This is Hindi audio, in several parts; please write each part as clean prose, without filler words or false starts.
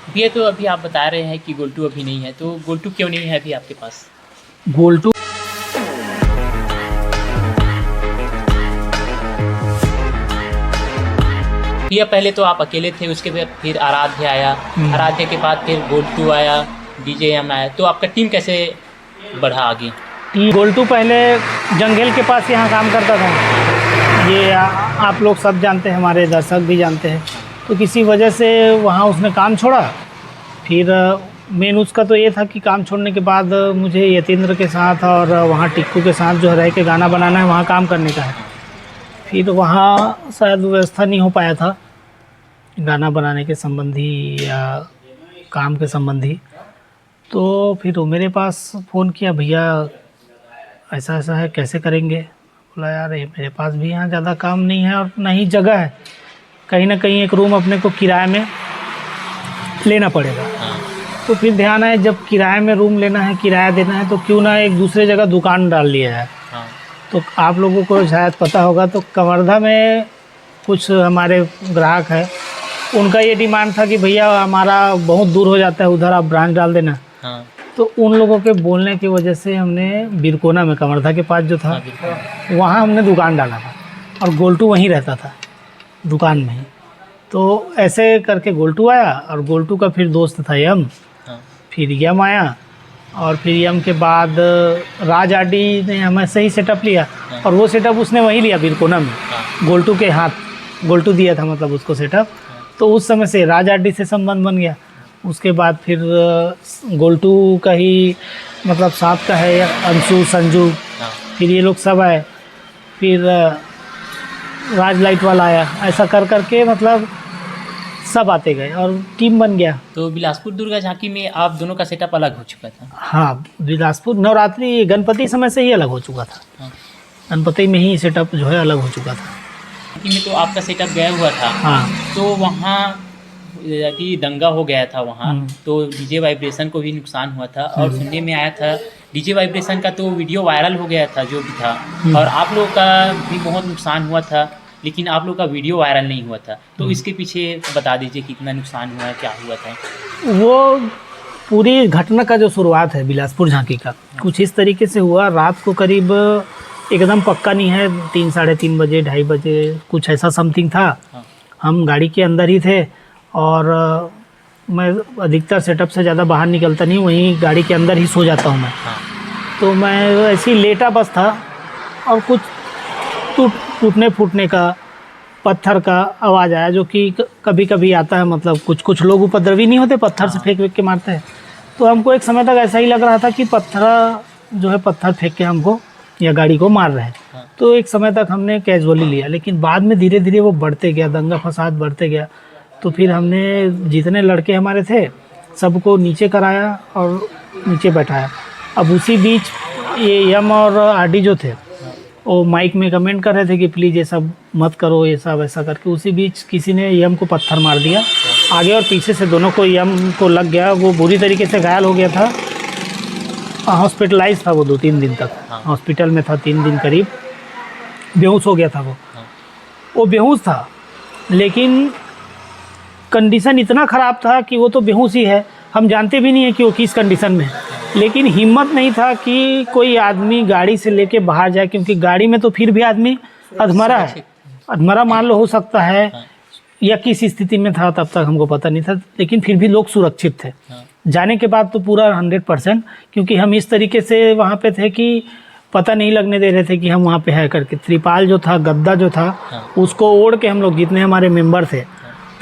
ये तो अभी आप बता रहे हैं कि गोल्टू अभी नहीं है, तो गोल्टू क्यों नहीं है अभी आपके पास? गोल्टू भैया पहले तो आप अकेले थे, उसके बाद फिर आराध्य आया, आराध्य के बाद फिर गोल्टू आया, डीजे एम आया, तो आपका टीम कैसे बढ़ा आगे? गोल्टू पहले जंगल के पास यहाँ काम करता था। ये आप लोग सब जानते हैं, हमारे दर्शक भी जानते हैं। तो किसी वजह से वहाँ उसने काम छोड़ा। फिर मेन उसका तो ये था कि काम छोड़ने के बाद मुझे यतेंद्र के साथ और वहाँ टिक्कू के साथ जो है रह के गाना बनाना है, वहाँ काम करने का है। फिर वहाँ शायद व्यवस्था नहीं हो पाया था गाना बनाने के संबंधी या काम के संबंधी। तो फिर वो मेरे पास फ़ोन किया, भैया ऐसा ऐसा है, कैसे करेंगे? बोला यार ये मेरे पास भी यहाँ ज़्यादा काम नहीं है और ना ही जगह है, कहीं ना कहीं एक रूम अपने को किराए में लेना पड़ेगा। तो फिर ध्यान आया जब किराए में रूम लेना है, किराया देना है, तो क्यों ना एक दूसरे जगह दुकान डाल लिया जाए। तो आप लोगों को शायद पता होगा, तो कवर्धा में कुछ हमारे ग्राहक है, उनका ये डिमांड था कि भैया हमारा बहुत दूर हो जाता है, उधर आप ब्रांच डाल देना। तो उन लोगों के बोलने की वजह से हमने बिरकोना में, कवर्धा के पास जो था, वहाँ हमने दुकान डाला था और गोल्टू वहीं रहता था दुकान में ही। तो ऐसे करके गोल्टू आया और गोल्टू का फिर दोस्त था यम, फिर यम आया और फिर यम के बाद राज आडी ने हमें सही सेटअप लिया और वो सेटअप उसने वहीं लिया बिरकोना में, गोल्टू के हाथ, गोल्टू दिया था मतलब उसको सेटअप। तो उस समय से राज आडी से संबंध बन गया। उसके बाद फिर गोल्टू का ही मतलब साथ का है अंशु, संजू, फिर ये लोग सब आए, फिर राज लाइट वाला आया, ऐसा कर करके मतलब सब आते गए और टीम बन गया। तो बिलासपुर दुर्गा झांकी में आप दोनों का सेटअप अलग हो चुका था? हाँ, बिलासपुर नवरात्रि गणपति समय से ही अलग हो चुका था। गणपति में ही सेटअप जो है अलग हो चुका था। में तो आपका सेटअप गया हुआ था। हाँ। तो वहाँ कि दंगा हो गया था वहाँ, तो डीजे वाइब्रेशन को भी नुकसान हुआ था और सुनने में आया था डीजे वाइब्रेशन का तो वीडियो वायरल हो गया था जो भी था, और आप लोगों का भी बहुत नुकसान हुआ था, लेकिन आप लोग का वीडियो वायरल नहीं हुआ था। तो इसके पीछे बता दीजिए कितना नुकसान हुआ है, क्या हुआ था? वो पूरी घटना का जो शुरुआत है बिलासपुर झांकी का कुछ इस तरीके से हुआ। रात को करीब एकदम पक्का नहीं है, 3, साढ़े 3 बजे, 2:30 बजे कुछ ऐसा समथिंग था। हम गाड़ी के अंदर ही थे और मैं अधिकतर सेटअप से ज़्यादा बाहर निकलता नहीं, वहीं गाड़ी के अंदर ही सो जाता हूँ मैं। तो मैं ऐसे ही लेटा बस था और कुछ टूटने फूटने का, पत्थर का आवाज़ आया, जो कि कभी कभी आता है। मतलब कुछ लोग उपद्रवी नहीं होते, पत्थर से फेंक के मारते हैं। तो हमको एक समय तक ऐसा ही लग रहा था कि पत्थर फेंक के हमको या गाड़ी को मार रहे हैं। तो एक समय तक हमने कैजुअली लिया, लेकिन बाद में धीरे धीरे वो बढ़ते गया, दंगा फसाद बढ़ते गया। तो फिर हमने जितने लड़के हमारे थे सबको नीचे कराया और नीचे बैठाया। अब उसी बीच ये यम और आरडी जो थे वो माइक में कमेंट कर रहे थे कि प्लीज़ ये सब मत करो, ये सब ऐसा करके। उसी बीच किसी ने यम को पत्थर मार दिया, आगे और पीछे से दोनों को यम को लग गया। वो बुरी तरीके से घायल हो गया था, हॉस्पिटलाइज था वो 2-3 दिन तक हॉस्पिटल में था, 3 दिन करीब बेहोश हो गया था। वो बेहोश था, लेकिन कंडीशन इतना ख़राब था कि वो तो बेहोश ही है, हम जानते भी नहीं है कि वो किस कंडीशन में है। लेकिन हिम्मत नहीं था कि कोई आदमी गाड़ी से लेके बाहर जाए, क्योंकि गाड़ी में तो फिर भी आदमी अधमरा है, अधमरा मान लो हो सकता है या किस स्थिति में था तब तक हमको पता नहीं था, लेकिन फिर भी लोग सुरक्षित थे। जाने के बाद तो पूरा 100%, क्योंकि हम इस तरीके से वहाँ पे थे कि पता नहीं लगने दे रहे थे कि हम वहाँ पे है करके। त्रिपाल जो था, गद्दा जो था, उसको ओढ़ के हम लोग, जितने हमारे मेंबर थे,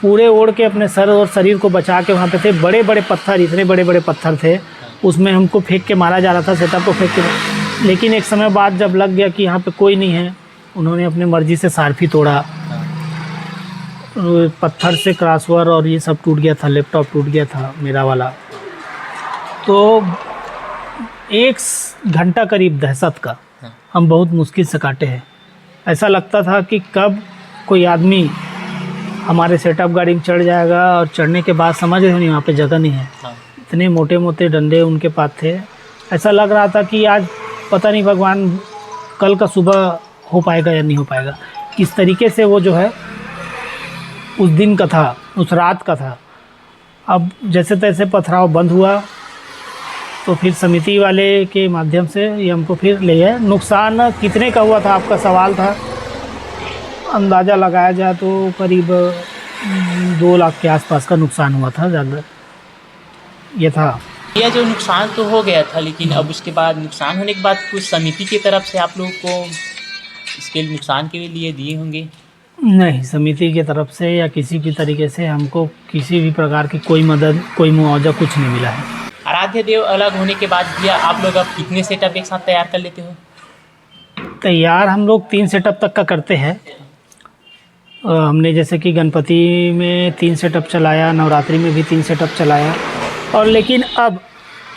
पूरे ओढ़ के अपने सर और शरीर को बचा के वहाँ पे थे। बड़े बड़े पत्थर, इतने बड़े बड़े पत्थर थे, उसमें हमको फेंक के मारा जा रहा था, सेटअप को फेंक के। लेकिन एक समय बाद जब लग गया कि यहाँ पे कोई नहीं है, उन्होंने अपनी मर्जी से सारफी तोड़ा, पत्थर से क्रॉसवर और ये सब टूट गया था, लैपटॉप टूट गया था मेरा वाला। तो 1 घंटा करीब दहशत का हम बहुत मुश्किल से काटे हैं। ऐसा लगता था कि कब कोई आदमी हमारे सेटअप गाड़ी में चढ़ जाएगा, और चढ़ने के बाद समझ रहे नहीं वहाँ पे जगह नहीं है। इतने मोटे मोटे डंडे उनके पास थे, ऐसा लग रहा था कि आज पता नहीं भगवान कल का सुबह हो पाएगा या नहीं हो पाएगा। किस तरीके से वो जो है उस दिन का था, उस रात का था। अब जैसे तैसे पथराव बंद हुआ तो फिर समिति वाले के माध्यम से ये हमको फिर ले गए। नुकसान कितने का हुआ था आपका सवाल था, अंदाज़ा लगाया जाए तो करीब 2 लाख के आसपास का नुकसान हुआ था, ज़्यादा ये था। यह जो नुकसान तो हो गया था, लेकिन अब उसके बाद नुकसान होने के बाद कुछ समिति की तरफ से आप लोगों को इसके नुकसान के लिए दिए होंगे? नहीं, समिति की तरफ से या किसी भी तरीके से हमको किसी भी प्रकार की कोई मदद, कोई मुआवजा कुछ नहीं मिला है। आराध्य देव अलग होने के बाद भैया आप लोग अब कितने सेटअप एक साथ तैयार कर लेते हो? तैयार हम लोग 3 सेटअप तक का करते हैं। हमने जैसे कि गणपति में 3 सेटअप चलाया, नवरात्रि में भी 3 सेटअप चलाया, और लेकिन अब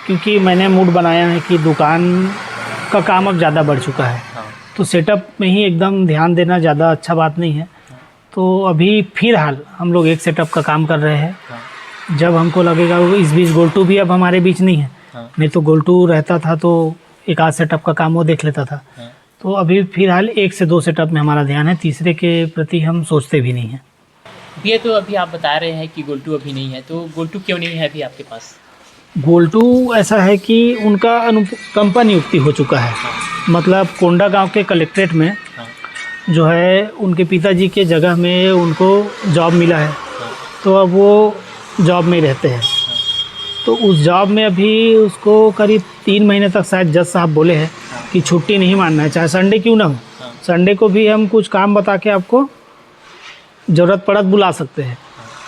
क्योंकि मैंने मूड बनाया है कि दुकान का काम अब ज़्यादा बढ़ चुका है, तो सेटअप में ही एकदम ध्यान देना ज़्यादा अच्छा बात नहीं है। तो अभी फिलहाल हम लोग 1 सेटअप का काम कर रहे हैं। जब हमको लगेगा, इस बीच गोल्टू भी अब हमारे बीच नहीं है, नहीं तो गोल्टू रहता था तो 1 आध सेटअप का काम वो देख लेता था। तो अभी फिलहाल 1 से 2 सेटअप में हमारा ध्यान है, तीसरे के प्रति हम सोचते भी नहीं हैं। ये तो अभी आप बता रहे हैं कि गोल्टू अभी नहीं है, तो गोल्टू क्यों नहीं है अभी आपके पास? गोल्टू ऐसा है कि उनका अनुकंपा नियुक्ति हो चुका है, मतलब कोंडा गांव के कलेक्ट्रेट में जो है उनके पिताजी के जगह में उनको जॉब मिला है, तो अब वो जॉब में रहते हैं। तो उस जॉब में अभी उसको करीब 3 महीने तक शायद जज साहब बोले हैं कि छुट्टी नहीं मानना है, चाहे संडे क्यों ना हो। संडे को भी हम कुछ काम बता के आपको ज़रूरत पड़त बुला सकते हैं।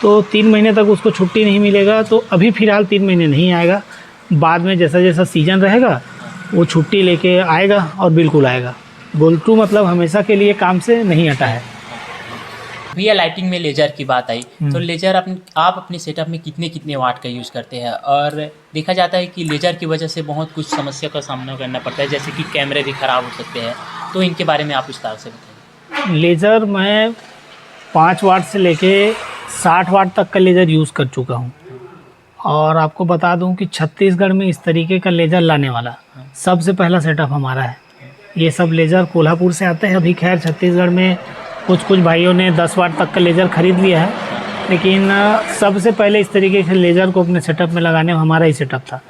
तो 3 महीने तक उसको छुट्टी नहीं मिलेगा, तो अभी फ़िलहाल 3 महीने नहीं आएगा। बाद में जैसा जैसा सीज़न रहेगा वो छुट्टी लेके आएगा और बिल्कुल आएगा। गोल्टू मतलब हमेशा के लिए काम से नहीं हटा है। भैया लाइटिंग में लेजर की बात आई, तो लेजर आप अपने सेटअप में कितने वाट का यूज़ करते हैं? और देखा जाता है कि लेजर की वजह से बहुत कुछ समस्या का सामना करना पड़ता है, जैसे कि कैमरे भी ख़राब हो सकते हैं, तो इनके बारे में आप विस्तार से बताइए। लेज़र मैं 5 वाट से लेके 60 वाट तक का लेज़र यूज़ कर चुका हूँ, और आपको बता दूं कि छत्तीसगढ़ में इस तरीके का लेज़र लाने वाला सबसे पहला सेटअप हमारा है। ये सब लेज़र कोल्हापुर से आते हैं। अभी खैर छत्तीसगढ़ में कुछ भाइयों ने 10 वाट तक का लेज़र ख़रीद लिया है, लेकिन सबसे पहले इस तरीके के लेज़र को अपने सेटअप में लगाने में हमारा ही सेटअप था।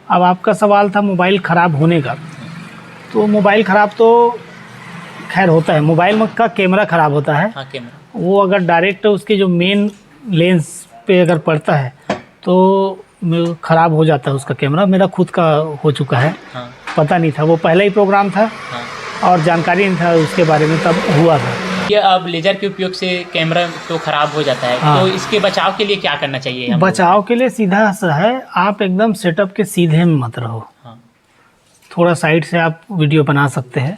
अब आपका सवाल था मोबाइल ख़राब होने का, तो मोबाइल ख़राब तो खैर होता है, मोबाइल का कैमरा ख़राब होता है। हाँ, कैमरा वो अगर डायरेक्ट उसके जो मेन लेंस पे अगर पड़ता है तो ख़राब हो जाता है उसका कैमरा। मेरा खुद का हो चुका है। हाँ, पता नहीं था, वो पहला ही प्रोग्राम था और जानकारी नहीं था उसके बारे में, तब हुआ था। ये अब लेजर के उपयोग से कैमरा तो ख़राब हो जाता है, हाँ। तो इसके बचाव के लिए क्या करना चाहिए हम? बचाव के लिए सीधा सा है, आप एकदम सेटअप के सीधे में मत रहो। हाँ। थोड़ा साइड से आप वीडियो बना सकते हैं,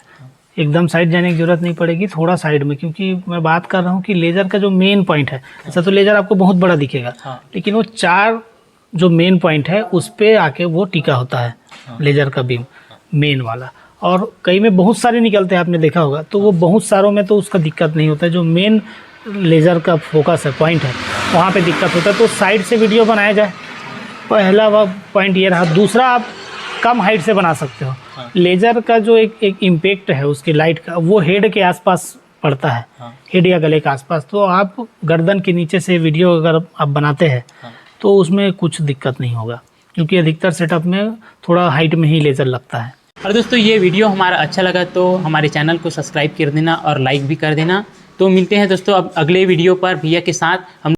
एकदम साइड जाने की ज़रूरत नहीं पड़ेगी, थोड़ा साइड में, क्योंकि मैं बात कर रहा हूँ कि लेज़र का जो मेन पॉइंट है, ऐसा तो लेज़र आपको बहुत बड़ा दिखेगा, हाँ। लेकिन वो 4 जो मेन पॉइंट है उस पे आके वो टिका होता है। हाँ। लेज़र का बीम मेन वाला, और कई में बहुत सारे निकलते हैं, आपने देखा होगा, तो वो बहुत सारों में तो उसका दिक्कत नहीं होता है। जो मेन लेज़र का फोकस है, पॉइंट है, वहाँ पे दिक्कत होता है। तो साइड से वीडियो बनाया जाए, पहला वह पॉइंट ये रहा। दूसरा, आप कम हाइट से बना सकते हो। हाँ। लेज़र का जो एक इम्पैक्ट है उसकी लाइट का, वो हेड के आसपास पड़ता है। हाँ। हेड या गले के आसपास। तो आप गर्दन के नीचे से वीडियो अगर आप बनाते हैं हाँ। तो उसमें कुछ दिक्कत नहीं होगा, क्योंकि अधिकतर सेटअप में थोड़ा हाइट में ही लेज़र लगता है। और दोस्तों, ये वीडियो हमारा अच्छा लगा तो हमारे चैनल को सब्सक्राइब कर देना और लाइक भी कर देना। तो मिलते हैं दोस्तों अब अगले वीडियो पर भैया के साथ। हम